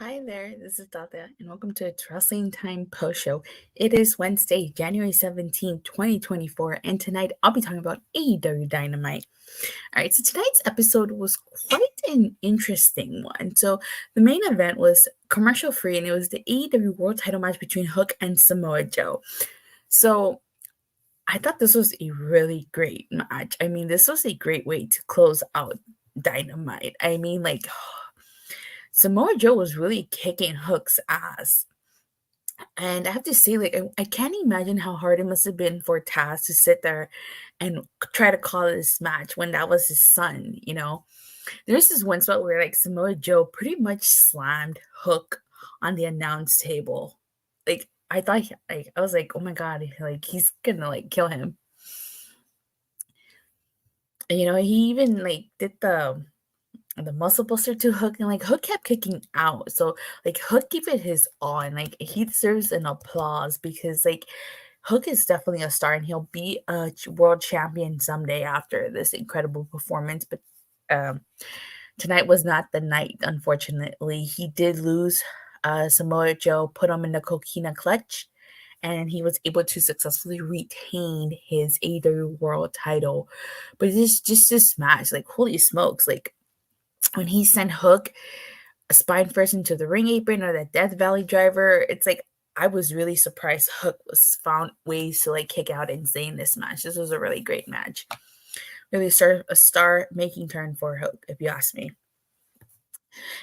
Hi there, this is Datila, and welcome to its Wrestling Time Post Show. It is Wednesday, January 17th, 2024, and tonight I'll be talking about AEW Dynamite. Alright, so tonight's episode was quite an interesting one. So, the main event was commercial free, and it was the AEW World Title match between Hook and Samoa Joe. So, I thought this was a really great match. I mean, this was a great way to close out Dynamite. I mean, Samoa Joe was really kicking Hook's ass. And I have to say, I can't imagine how hard it must have been for Taz to sit there and try to call this match when that was his son. There's this one spot where, Samoa Joe pretty much slammed Hook on the announce table. I thought, I was like, oh my God, he's gonna, kill him. And, he even, did the muscle buster to Hook, and Hook kept kicking out. So Hook gave it his all, and he deserves an applause because Hook is definitely a star, and he'll be a world champion someday after this incredible performance. But tonight was not the night, unfortunately. He did lose. Samoa Joe put him in the coquina clutch, and he was able to successfully retain his AEW world title. But it's just this match, holy smokes, when he sent Hook spine first into the ring apron or that Death Valley driver, it's I was really surprised Hook was found ways to kick out and stay in this match. This was a really great match. Really a star-making turn for Hook, if you ask me.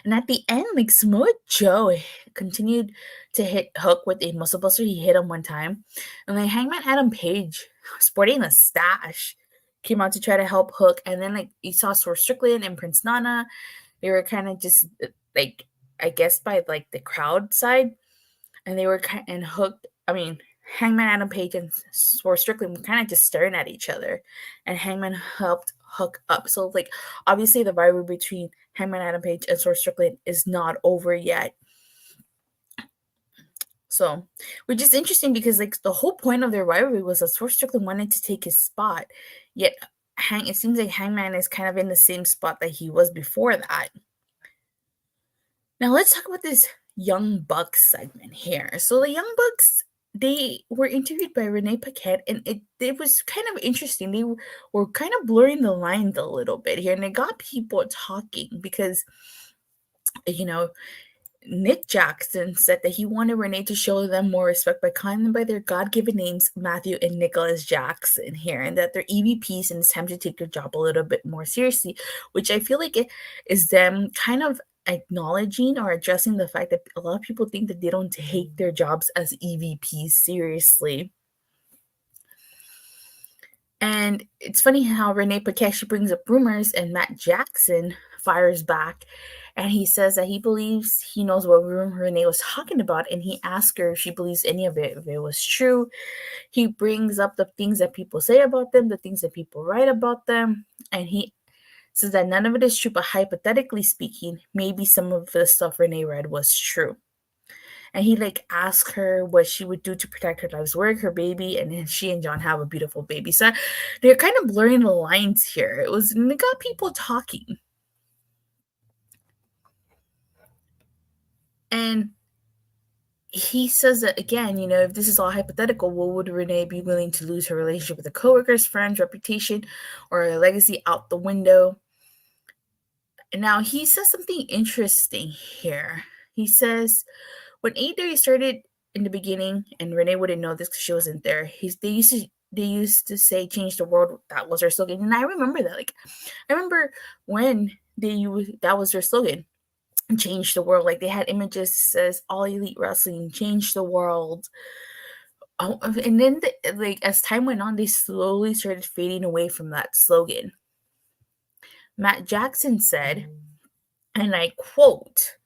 And at the end, Samoa Joe continued to hit Hook with a muscle buster. He hit him one time. And Hangman Adam Page, sporting a stash, came out to try to help Hook. And then you saw Swerve Strickland and Prince Nana. They were kind of just I guess by the crowd side. And they were Hangman Adam Page and Swerve Strickland were kind of just staring at each other. And Hangman helped Hook up. So obviously the rivalry between Hangman Adam Page and Swerve Strickland is not over yet. So, which is interesting because the whole point of their rivalry was that Swerve Strickland wanted to take his spot. Yet it seems like Hangman is kind of in the same spot that he was before that. Now let's talk about this Young Bucks segment here. So the Young Bucks, they were interviewed by Renee Paquette, and it was kind of interesting. They were kind of blurring the lines a little bit here, and it got people talking because, Nick Jackson said that he wanted Renee to show them more respect by calling them by their God-given names, Matthew and Nicholas Jackson here, and that they're EVPs and it's time to take their job a little bit more seriously, which I feel like it is them kind of acknowledging or addressing the fact that a lot of people think that they don't take their jobs as EVPs seriously. And it's funny how Renee Paquette brings up rumors and Matt Jackson fires back, and he says that he believes he knows what rumor Renee was talking about, and he asked her if she believes any of it, if it was true. He brings up the things that people say about them, the things that people write about them, and he says that none of it is true, but hypothetically speaking, maybe some of the stuff Renee read was true. And he asked her what she would do to protect her life's work, her baby, and then she and John have a beautiful baby. So they're kind of blurring the lines here. It got people talking. And he says that again, if this is all hypothetical, what would Renee be willing to lose her relationship with her coworkers, friends, reputation, or her legacy out the window? And now he says something interesting here. He says, when AEW started in the beginning, and Renee wouldn't know this because she wasn't there, they used to say change the world. That was their slogan. And I remember that. I remember when that was their slogan. Change the world. They had images that says all elite wrestling, change the world. Oh, and then as time went on, they slowly started fading away from that slogan. Matt Jackson said, and I quote,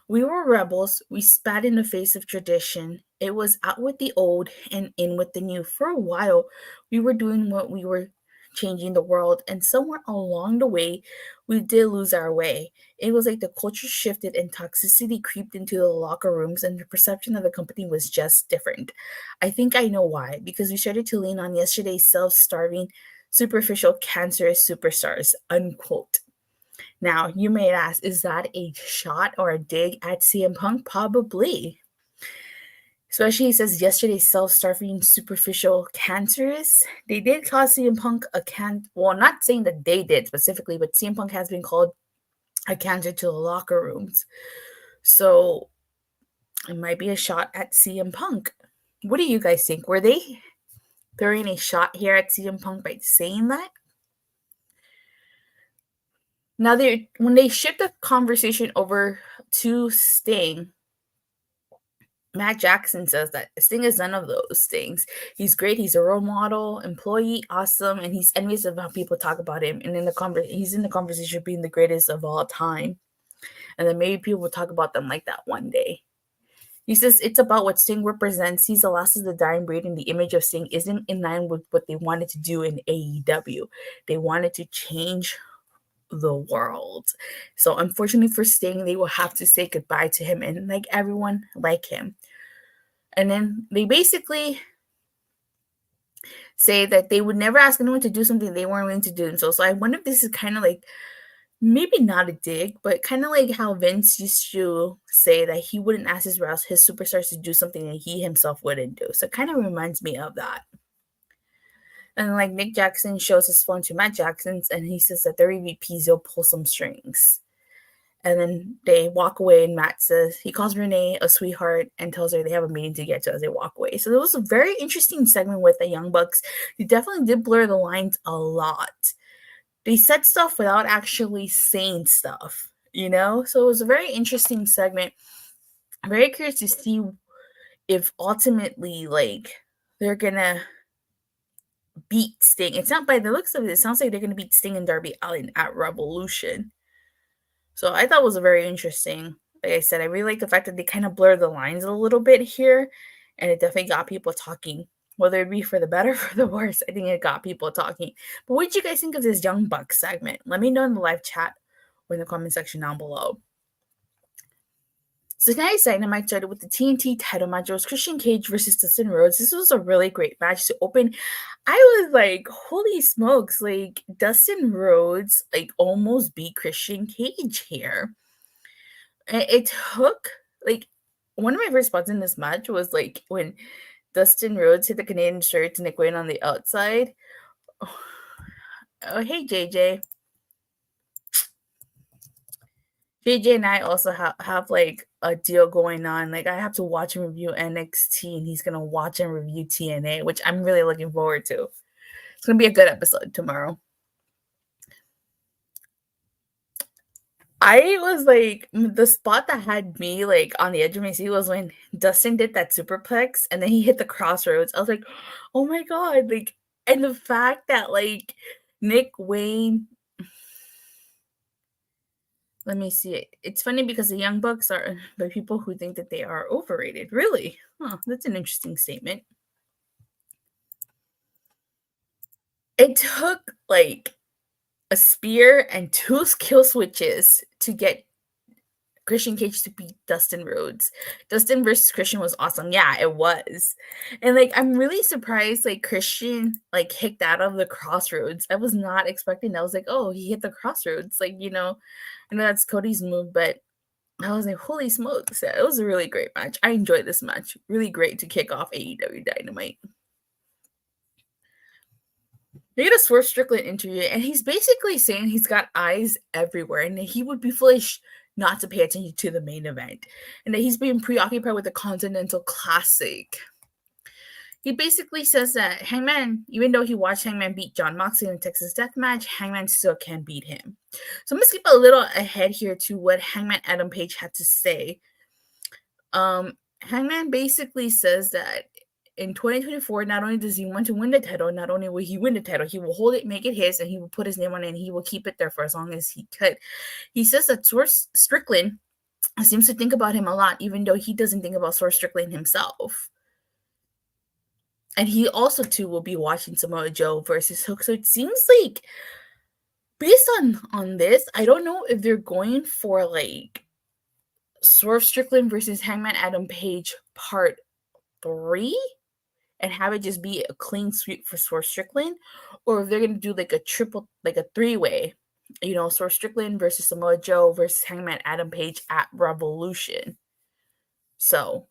We were rebels. We spat in the face of tradition. It was out with the old and in with the new. For a while, we were doing what we were changing the world, and somewhere along the way, we did lose our way. It was like the culture shifted and toxicity creeped into the locker rooms, and the perception of the company was just different. I think I know why, because we started to lean on yesterday's self starving, superficial, cancerous superstars. Unquote. Now, you may ask, is that a shot or a dig at CM Punk? Probably. Especially, he says yesterday's self-starving, superficial, cancerous. They did call CM Punk a well, not saying that they did specifically, but CM Punk has been called a cancer to the locker rooms. So it might be a shot at CM Punk. What do you guys think? Were they throwing a shot here at CM Punk by saying that? Now, when they shift the conversation over to Sting, Matt Jackson says that Sting is none of those things. He's great. He's a role model, employee, awesome, and he's envious of how people talk about him. And he's in the conversation being the greatest of all time. And then maybe people will talk about them like that one day. He says it's about what Sting represents. He's the last of the dying breed, and the image of Sting isn't in line with what they wanted to do in AEW. They wanted to change the world. So unfortunately for Sting, they will have to say goodbye to him and like everyone like him. And then they basically say that they would never ask anyone to do something they weren't willing to do. And so I wonder if this is kind of like, maybe not a dig, but kind of like how Vince used to say that he wouldn't ask his superstars to do something that he himself wouldn't do. So it kind of reminds me of that. And like Nick Jackson shows his phone to Matt Jackson's, and he says that their EVPs will pull some strings. And then they walk away, and Matt says he calls Renee a sweetheart and tells her they have a meeting to get to as they walk away. So there was a very interesting segment with the Young Bucks. They definitely did blur the lines a lot. They said stuff without actually saying stuff, you know? So it was a very interesting segment. I'm very curious to see if ultimately, like, they're gonna beat Sting. It's not by the looks of it. It sounds like they're gonna beat Sting and Darby Allin at Revolution. So I thought it was a very interesting. Like I said, I really like the fact that they kind of blur the lines a little bit here, and it definitely got people talking. Whether it be for the better or for the worse, I think it got people talking. But what did you guys think of this Young Bucks segment? Let me know in the live chat or in the comment section down below. So tonight's Dynamite started with the TNT title match. It was Christian Cage versus Dustin Rhodes. This was a really great match to open. I was like, holy smokes, like Dustin Rhodes like almost beat Christian Cage here. It took like one of my first spots in this match was like when Dustin Rhodes hit the Canadian shirt to Nick Wayne on the outside. Oh, hey JJ. JJ and I also have like a deal going on. Like I have to watch and review NXT, and he's gonna watch and review TNA, which I'm really looking forward to. It's gonna be a good episode tomorrow. I was like, the spot that had me like on the edge of my seat was when Dustin did that superplex and then he hit the crossroads. I was like, oh my god, like, and the fact that like Nick Wayne. Let me see it. It's funny because the Young Bucks are by people who think that they are overrated. Really? Huh, that's an interesting statement. It took like a spear and 2 skill switches to get Christian Cage to beat Dustin Rhodes. Dustin versus Christian was awesome. Yeah, it was. And like I'm really surprised like Christian like kicked out of the crossroads. I was not expecting that. I was like, oh, he hit the crossroads. Like, you know, I know that's Cody's move, but I was like, holy smokes. It was a really great match. I enjoyed this match. Really great to kick off AEW Dynamite. They get a Swerve Strickland interview, and he's basically saying he's got eyes everywhere, and that he would be foolish not to pay attention to the main event, and that he's being preoccupied with the Continental Classic. He basically says that Hangman, even though he watched Hangman beat Jon Moxley in the Texas Death Match, Hangman still can't beat him. So I'm going to skip a little ahead here to what Hangman Adam Page had to say. Hangman basically says that in 2024, not only does he want to win the title, not only will he win the title, he will hold it, make it his, and he will put his name on it, and he will keep it there for as long as he could. He says that Strickland seems to think about him a lot, even though he doesn't think about Swerve Strickland himself. And he also too will be watching Samoa Joe versus Hook. So it seems like, based on this, I don't know if they're going for like Swerve Strickland versus Hangman Adam Page Part 3 and have it just be a clean sweep for Swerve Strickland, or if they're gonna do like a triple, like a 3-way, Swerve Strickland versus Samoa Joe versus Hangman Adam Page at Revolution. So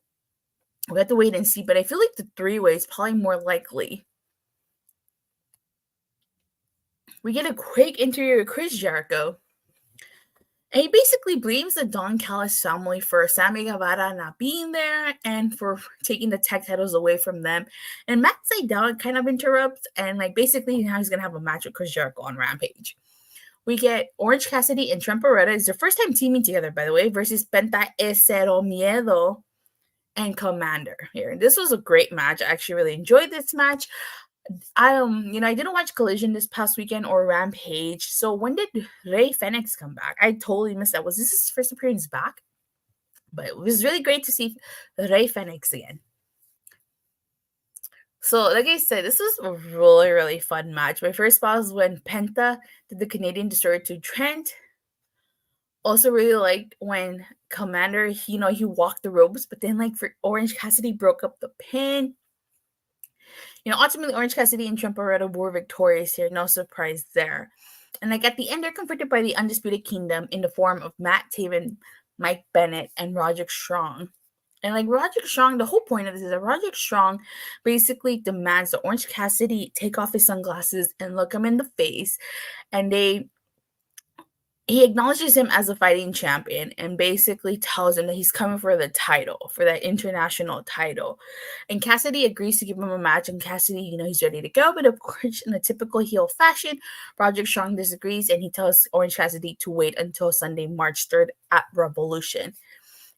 we have to wait and see, but I feel like the 3-way is probably more likely. We get a quick interview with Chris Jericho. And he basically blames the Don Callis family for Sammy Guevara not being there and for taking the tag titles away from them. And Matt Sydal kind of interrupts and basically now he's going to have a match with Chris Jericho on Rampage. We get Orange Cassidy and Trent Beretta. It's their first time teaming together, by the way, versus Penta Miedo and Komander here. This was a great match. I actually really enjoyed this match. I didn't watch Collision this past weekend or Rampage. So when did Rey Fenix come back? I totally missed that. Was this his first appearance back? But it was really great to see Rey Fenix again. So, like I said, this was a really, really fun match. My first spot was when Penta did the Canadian Destroyer to Trent. Also really liked when Komander, he walked the ropes, but then for Orange Cassidy broke up the pin. Ultimately, Orange Cassidy and Trent Beretta were victorious here. No surprise there. And at the end, they're confronted by the Undisputed Kingdom in the form of Matt Taven, Mike Bennett, and Roderick Strong. And Roderick Strong, the whole point of this is that Roderick Strong basically demands that Orange Cassidy take off his sunglasses and look him in the face. And he acknowledges him as a fighting champion and basically tells him that he's coming for the title, for that international title. And Cassidy agrees to give him a match, and Cassidy, he's ready to go. But of course, in a typical heel fashion, Roderick Strong disagrees, and he tells Orange Cassidy to wait until Sunday, March 3rd at Revolution.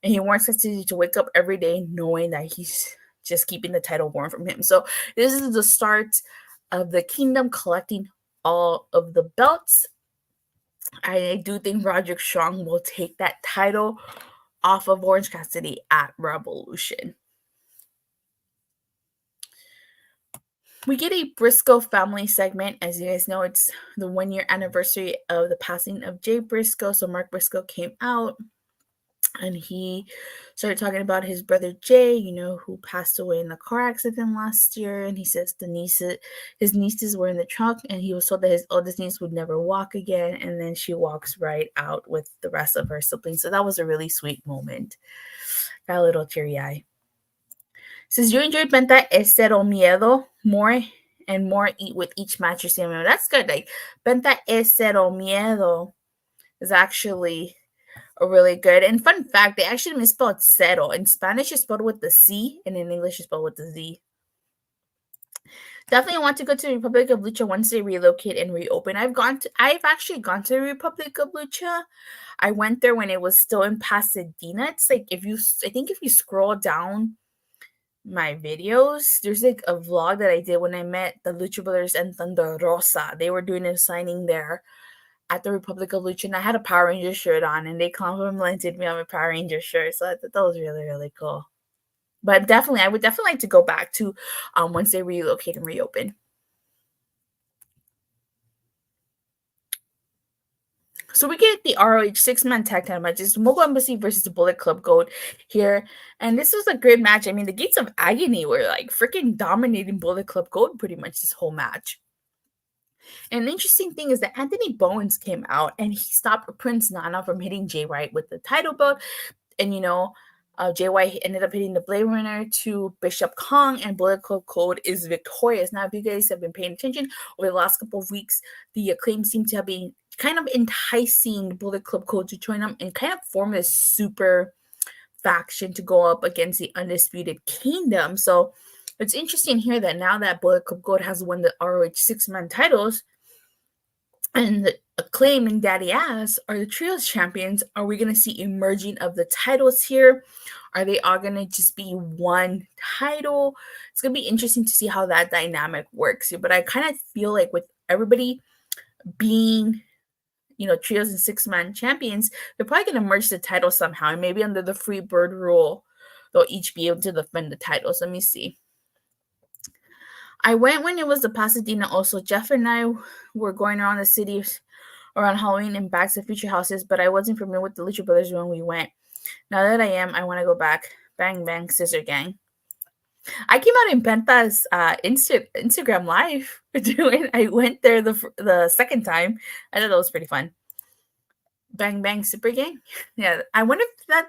And he wants Cassidy to wake up every day knowing that he's just keeping the title warm from him. So this is the start of the Kingdom collecting all of the belts. I do think Roderick Strong will take that title off of Orange Cassidy at Revolution. We get a Briscoe family segment. As you guys know, it's the 1-year anniversary of the passing of Jay Briscoe. So Mark Briscoe came out and he started talking about his brother Jay, who passed away in the car accident last year. And he says his nieces were in the trunk, and he was told that his oldest niece would never walk again. And then she walks right out with the rest of her siblings. So that was a really sweet moment. Got a little teary eye. Says you enjoyed Penta o Miedo more and more with each match you're seeing. That's good. Penta o Miedo is actually a really good. And fun fact, they actually misspelled cero. In Spanish, it's spelled with the C, and in English, it's spelled with the Z. Definitely want to go to the Republic of Lucha once they relocate and reopen. I've actually gone to the Republic of Lucha. I went there when it was still in Pasadena. It's I think if you scroll down my videos, there's a vlog that I did when I met the Lucha Brothers and Thunder Rosa. They were doing a signing there at the Republic of Lucha, and I had a Power Ranger shirt on, and they complimented me on my Power Ranger shirt, so I thought that was really, really cool. But I would definitely like to go back to once they relocate and reopen. So we get the ROH 6-man tag team match. It's Mogul Embassy versus the Bullet Club Gold here. And this was a great match. I mean, the Gates of Agony were freaking dominating Bullet Club Gold pretty much this whole match. And the interesting thing is that Anthony Bowens came out and he stopped Prince Nana from hitting Jay White with the title belt. And, Jay White ended up hitting the Blade Runner to Bishop Kong, and Bullet Club Gold is victorious. Now, if you guys have been paying attention over the last couple of weeks, the Acclaim seem to have been kind of enticing Bullet Club Gold to join them and kind of form this super faction to go up against the Undisputed Kingdom. So it's interesting here that now that Bullet Club Gold has won the ROH 6-man titles, and the Acclaim and Daddy Ass are the Trios champions, are we going to see emerging of the titles here? Are they all going to just be one title? It's going to be interesting to see how that dynamic works here. But I kind of feel like with everybody being trios and six-man champions, they're probably going to merge the title somehow. And maybe under the free bird rule, they'll each be able to defend the titles. Let me see. I went when it was the Pasadena also. Jeff and I were going around the city around Halloween in Back to the Future houses, but I wasn't familiar with the Lucha Brothers when we went. Now that I am, I want to go back. Bang, bang, scissor gang. I came out in Penta's Instagram live. I went there the second time. I thought that was pretty fun. Bang, bang, super gang. Yeah, I wonder if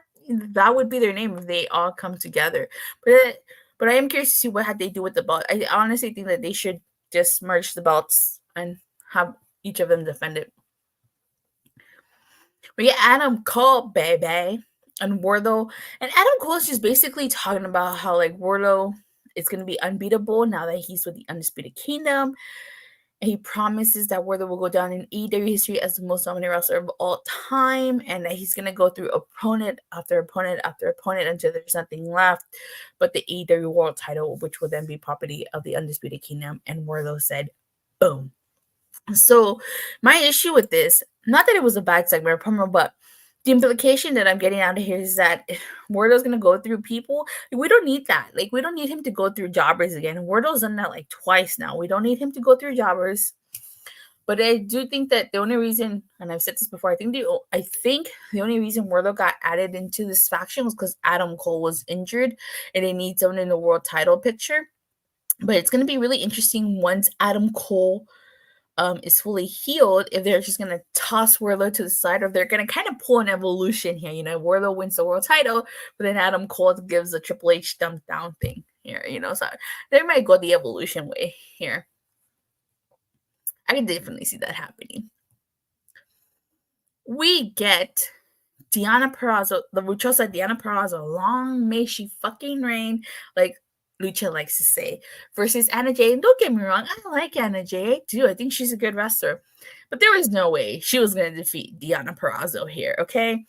that would be their name if they all come together. But I am curious to see what they do with the belt. I honestly think that they should just merge the belts and have each of them defend it. We get Adam Cole, baby, and Wardlow. And Adam Cole is just basically talking about how, like, Wardlow is going to be unbeatable now that he's with the Undisputed Kingdom. And he promises that Wardlow will go down in AEW history as the most dominant wrestler of all time, and that he's going to go through opponent after opponent after opponent until there's nothing left but the AEW World title, which will then be property of the Undisputed Kingdom. And Wardlow said, boom. So my issue with this, not that it was a bad segment or promo, but the implication that I'm getting out of here is that Wardlow's going to go through people. We don't need that. Like, we don't need him to go through jobbers again. Wardlow's done that like twice now. We don't need him to go through jobbers. But I do think that the only reason, and I've said this before, I think the only reason Wardlow got added into this faction was because Adam Cole was injured and they need someone in the world title picture. But it's going to be really interesting once Adam Cole is fully healed, if they're just going to toss Wardlow to the side, or if they're going to kind of pull an evolution here. Wardlow wins the world title, but then Adam Cole gives a Triple H dump down thing here, so they might go the evolution way here. I can definitely see that happening. We get Deonna Purrazzo, the Luchosa Deonna Purrazzo, long may she fucking reign, like Lucha likes to say, versus Anna Jay. And don't get me wrong, I like Anna Jay. I do. I think she's a good wrestler. But there was no way she was going to defeat Deonna Purrazzo here, okay?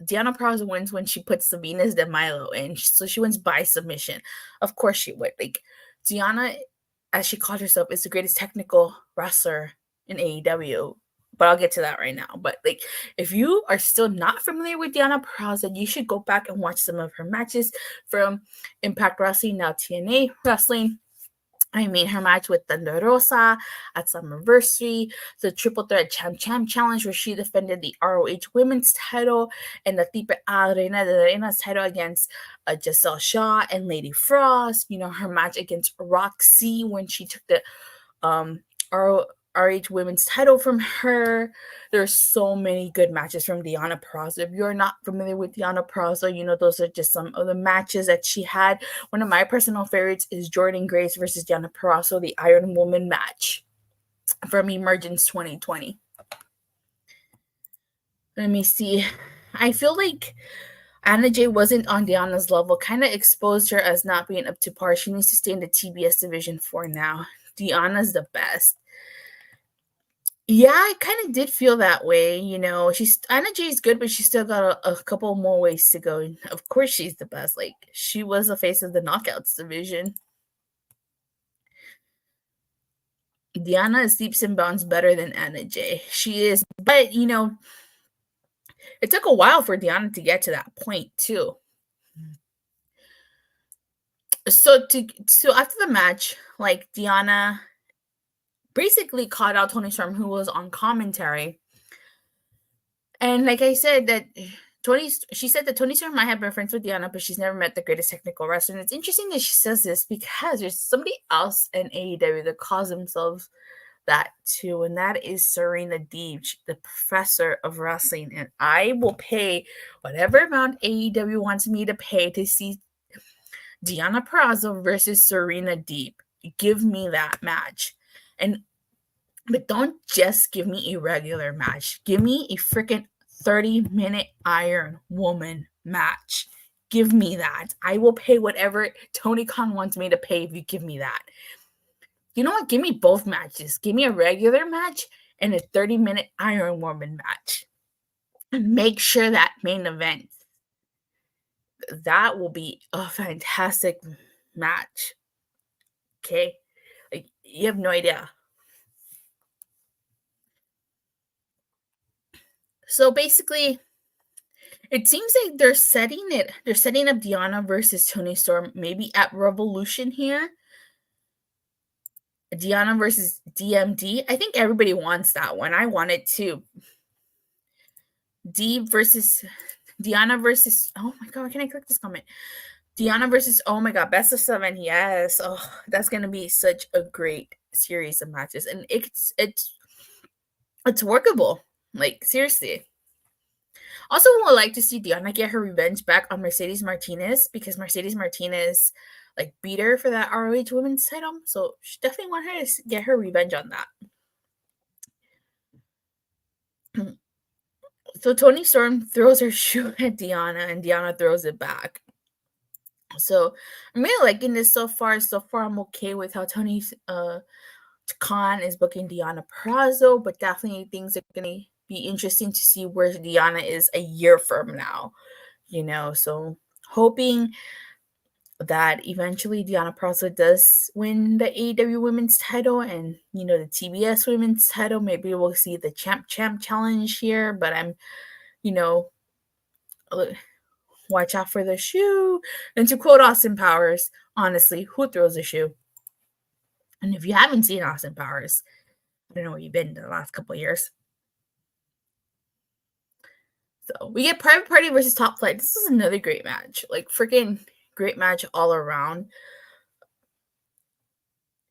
Deonna Purrazzo wins when she puts the Venus de Milo in. So she wins by submission. Of course she would. Like, Deonna, as she called herself, is the greatest technical wrestler in AEW. But I'll get to that right now. But, like, if you are still not familiar with Deonna Purrazzo, you should go back and watch some of her matches from Impact Wrestling, now TNA Wrestling. I mean, her match with Thunder Rosa at Summerversary, the Triple Threat Champ Challenge, where she defended the ROH Women's title, and the Tipe Reina de Reina's title against Giselle Shaw and Lady Frost. Her match against Roxy when she took the RH Women's title from her. There's so many good matches from Deonna Purrazzo. If you're not familiar with Deonna Purrazzo, those are just some of the matches that she had. One of my personal favorites is Jordynne Grace versus Deonna Purrazzo, the Iron Woman match from Emergence 2020. Let me see. I feel like Anna Jay wasn't on Deonna's level, kind of exposed her as not being up to par. She needs to stay in the TBS division for now. Deonna's the best. Yeah, I kind of did feel that way. Anna Jay's good, but she's still got a couple more ways to go. Of course, she's the best. Like, she was the face of the Knockouts division. Deonna is leaps and bounds better than Anna Jay. She is, but it took a while for Deonna to get to that point too. So after the match, like, Deonna basically called out Toni Storm, who was on commentary. And like I said, she said that Toni Storm might have been friends with Deonna, but she's never met the greatest technical wrestler. And it's interesting that she says this because there's somebody else in AEW that calls themselves that too, and that is Serena Deeb, the professor of wrestling. And I will pay whatever amount AEW wants me to pay to see Deonna Purrazzo versus Serena Deeb. Give me that match. But don't just give me a regular match. Give me a freaking 30-minute Iron Woman match. Give me that. I will pay whatever Tony Khan wants me to pay if you give me that. You know what? Give me both matches. Give me a regular match and a 30-minute Iron Woman match. And make sure that main event, that will be a fantastic match. Okay? Like, you have no idea. So basically, it seems like they're setting up Deonna versus Toni Storm maybe at Revolution here. Deonna versus DMD. I think everybody wants that one. I want it too. Deonna versus, oh my god, can I click this comment? Deonna versus, oh my god, best of 7. Yes. Oh, that's gonna be such a great series of matches. And it's workable. Like, seriously. Also, would like to see Deonna get her revenge back on Mercedes Martinez, because Mercedes Martinez like beat her for that ROH Women's title. So she definitely want her to get her revenge on that. So Toni Storm throws her shoe at Deonna, and Deonna throws it back. So I'm really liking this so far. So far, I'm okay with how Tony Khan is booking Deonna Purrazzo, but definitely things are gonna be interesting to see where Deonna is a year from now. So hoping that eventually Deonna Purrazzo does win the AEW Women's title and the TBS Women's title. Maybe we'll see the Champ challenge here, but I'm watch out for the shoe. And to quote Austin Powers, honestly, who throws a shoe? And if you haven't seen Austin Powers, I don't know where you've been the last couple of years. So we get Private Party versus Top Flight. This is another great match. Like, freaking great match all around.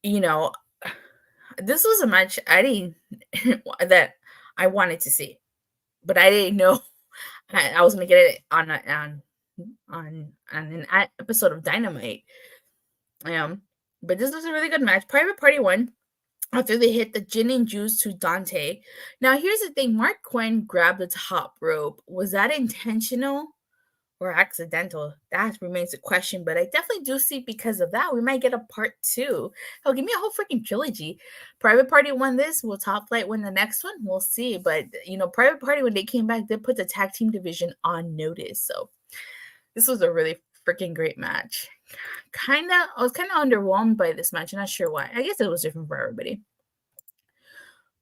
This was a match that I wanted to see, but I didn't know I was gonna get it on an episode of Dynamite. But this was a really good match. Private Party won after they hit the gin and juice to Dante. Now, here's the thing. Mark Quinn grabbed the top rope. Was that intentional or accidental? That remains a question, but I definitely do see because of that, we might get a part 2. Hell, give me a whole freaking trilogy. Private Party won this. Will Top Flight win the next one? We'll see. But, Private Party, when they came back, they put the tag team division on notice. So this was a really freaking great match. I was kind of underwhelmed by this match. I'm not sure why. I guess it was different for everybody.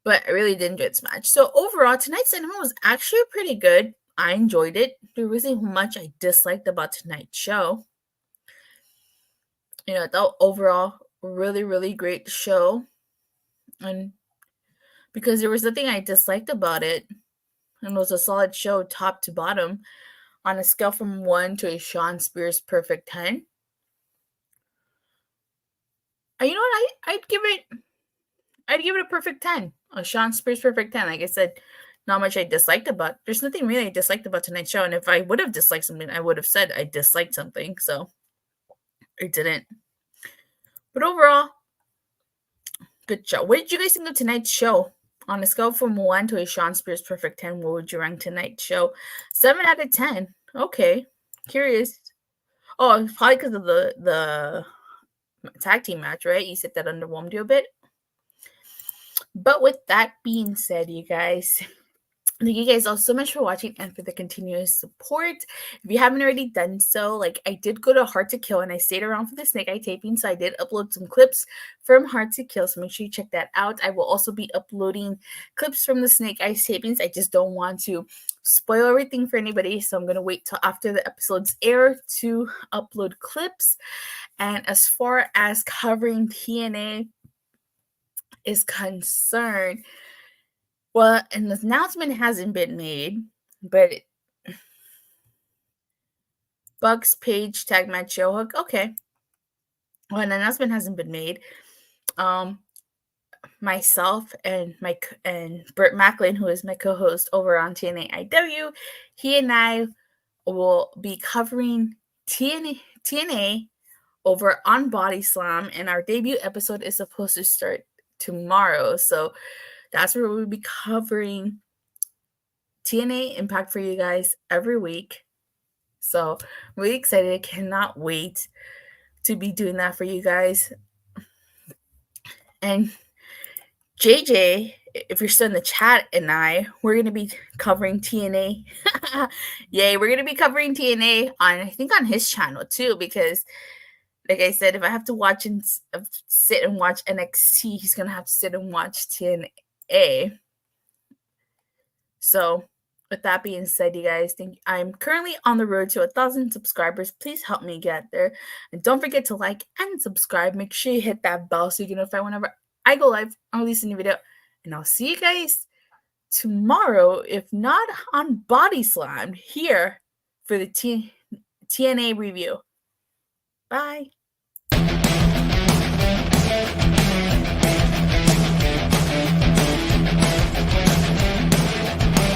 But I really did enjoy this match. So overall, tonight's segment was actually pretty good. I enjoyed it. There wasn't much I disliked about tonight's show. I thought overall, really, really great show. And because there was nothing I disliked about it. And it was a solid show top to bottom. On a scale from 1 to a Shawn Spears perfect 10. You know what? I'd give it a perfect 10. A Shawn Spears perfect 10. Like I said, not much I disliked about. There's nothing really I disliked about tonight's show. And if I would have disliked something, I would have said I disliked something. So I didn't. But overall, good show. What did you guys think of tonight's show? On a scale from 1 to a Shawn Spears perfect 10, what would you rank tonight's show? 7 out of 10. Okay. Curious. Oh, it's probably because of the tag team match, right? You said that underwhelmed you a bit. But with that being said, you guys, thank you guys all so much for watching and for the continuous support. If you haven't already done so, like, I did go to Hard to Kill and I stayed around for the Snake Eye taping, so I did upload some clips from Hard to Kill, so make sure you check that out. I will also be uploading clips from the Snake Eye tapings. I just don't want to spoil everything for anybody, so I'm going to wait till after the episodes air to upload clips. And as far as covering TNA is concerned, well, an announcement hasn't been made, but Bucks Page tag match show hook. Okay. Well, an announcement hasn't been made. Myself and Burt Macklin, who is my co-host over on TNA IW, he and I will be covering TNA over on Body Slam, and our debut episode is supposed to start tomorrow. So that's where we'll be covering TNA Impact for you guys every week. So I'm really excited. I cannot wait to be doing that for you guys. And JJ, if you're still in the chat, and we're going to be covering TNA. Yay, we're going to be covering TNA on his channel too, because like I said, if I have to watch and sit and watch NXT, he's going to have to sit and watch TNA. So with that being said, you guys, I'm currently on the road to 1,000 subscribers. Please help me get there. And don't forget to like and subscribe. Make sure you hit that bell so you get notified whenever I go live on release a new video. And I'll see you guys tomorrow, if not on Body Slam, here for the TNA review. Bye.